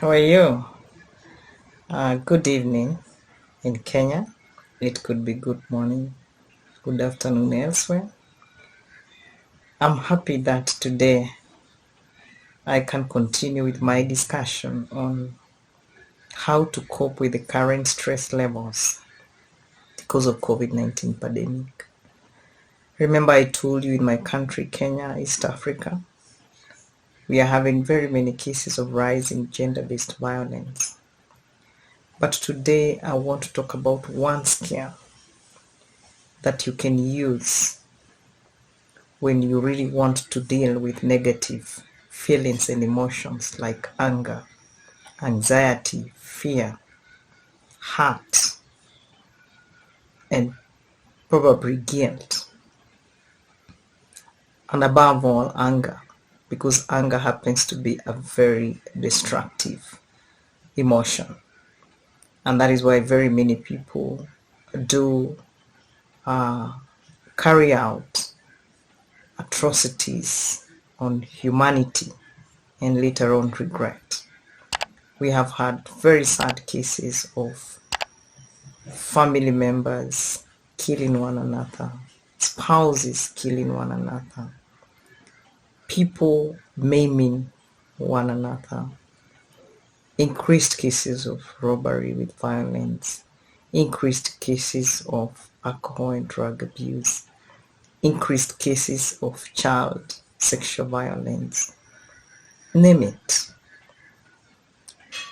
How are you? Good evening in Kenya. It could be good morning, good afternoon elsewhere. I'm happy that today I can continue with my discussion on how to cope with the current stress levels because of COVID-19 pandemic. Remember I told you in my country, Kenya, East Africa, we are having very many cases of rising gender-based violence. But today I want to talk about one skill that you can use when you really want to deal with negative feelings and emotions like anger, anxiety, fear, hurt, and probably guilt. And above all, anger, because anger happens to be a very destructive emotion. And that is why very many people do carry out atrocities on humanity and later on regret. We have had very sad cases of family members killing one another, spouses killing one another, people maiming one another, increased cases of robbery with violence, increased cases of alcohol and drug abuse, increased cases of child sexual violence, name it.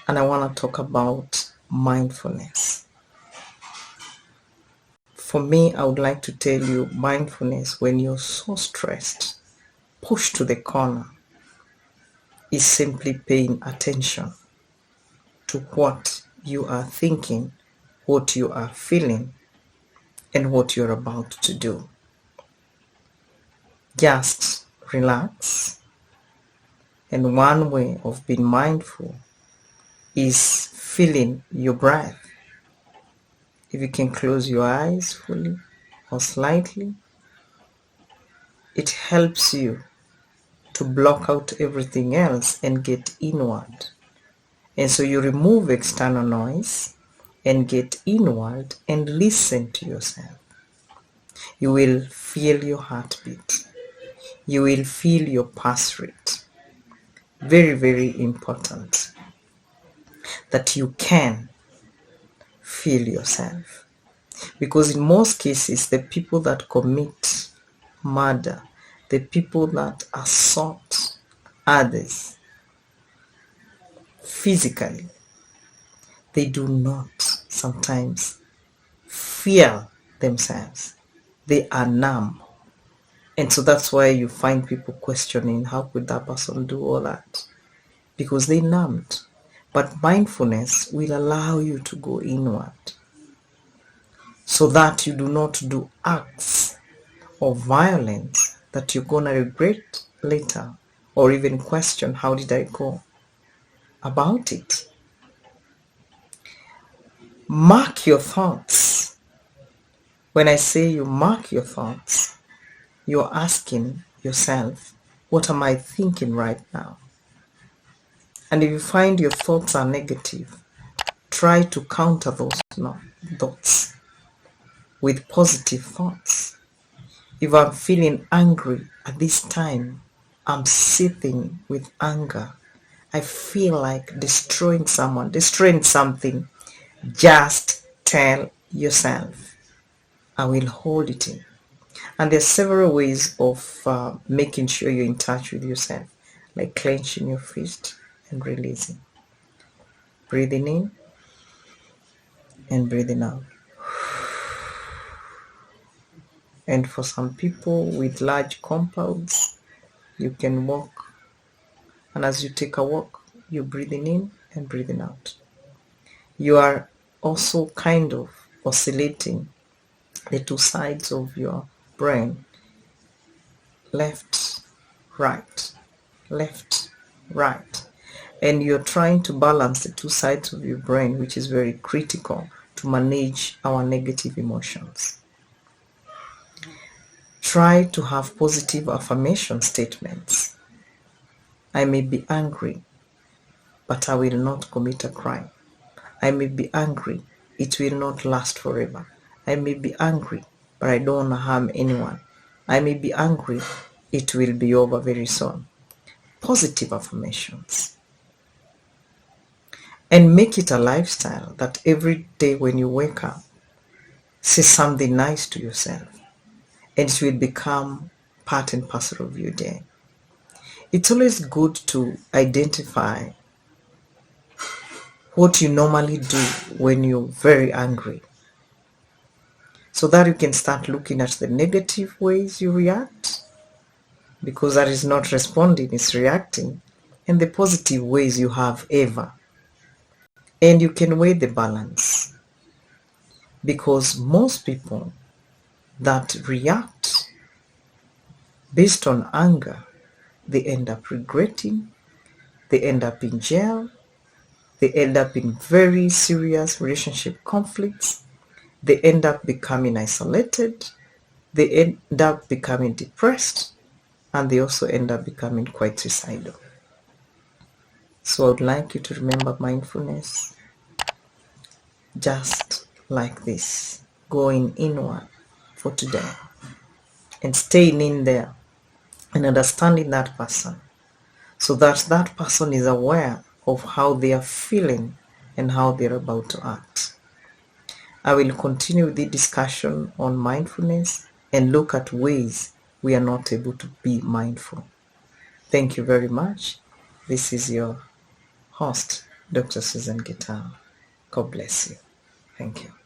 And I want to talk about mindfulness. For me, I would like to tell you mindfulness when you're so stressed, pushed to the corner, is simply paying attention to what you are thinking, what you are feeling, and what you're about to do. Just relax. And one way of being mindful is feeling your breath. If you can close your eyes fully or slightly, it helps you to block out everything else and get inward. And so you remove external noise and get inward and listen to yourself. You will feel your heartbeat. You will feel your pulse rate. Very, very important that you can feel yourself. Because in most cases, the people that commit murder, the people that assault others physically, they do not sometimes feel themselves. They are numb. And so that's why you find people questioning, how could that person do all that? Because they numbed. But mindfulness will allow you to go inward so that you do not do acts of violence that you're going to regret later or even question, how did I go about it? Mark your thoughts. When I say you mark your thoughts, you're asking yourself, what am I thinking right now? And if you find your thoughts are negative, try to counter those thoughts with positive thoughts. If I'm feeling angry at this time, I'm sitting with anger, I feel like destroying someone, destroying something, just tell yourself, I will hold it in. And there's several ways of making sure you're in touch with yourself, like clenching your fist and releasing. Breathing in and breathing out. And for some people with large compounds, you can walk. And as you take a walk, you're breathing in and breathing out. You are also kind of oscillating the two sides of your brain. Left, right, left, right. And you're trying to balance the two sides of your brain, which is very critical to manage our negative emotions. Try to have positive affirmation statements. I may be angry, but I will not commit a crime. I may be angry, it will not last forever. I may be angry, but I don't want to harm anyone. I may be angry, it will be over very soon. Positive affirmations. And make it a lifestyle that every day when you wake up, say something nice to yourself, and it will become part and parcel of your day. It's always good to identify what you normally do when you're very angry, so that you can start looking at the negative ways you react, because that is not responding, it's reacting, and the positive ways you have ever. And you can weigh the balance, because most people that react based on anger, they end up regretting, they end up in jail, they end up in very serious relationship conflicts, they end up becoming isolated, they end up becoming depressed, and they also end up becoming quite suicidal. So I would like you to remember mindfulness just like this, going inward for today and staying in there and understanding that person, so that that person is aware of how they are feeling and how they're about to act. I will continue the discussion on mindfulness and look at ways we are not able to be mindful. Thank you very much. This is your host, Dr. Susan Gitau. God bless you. Thank you.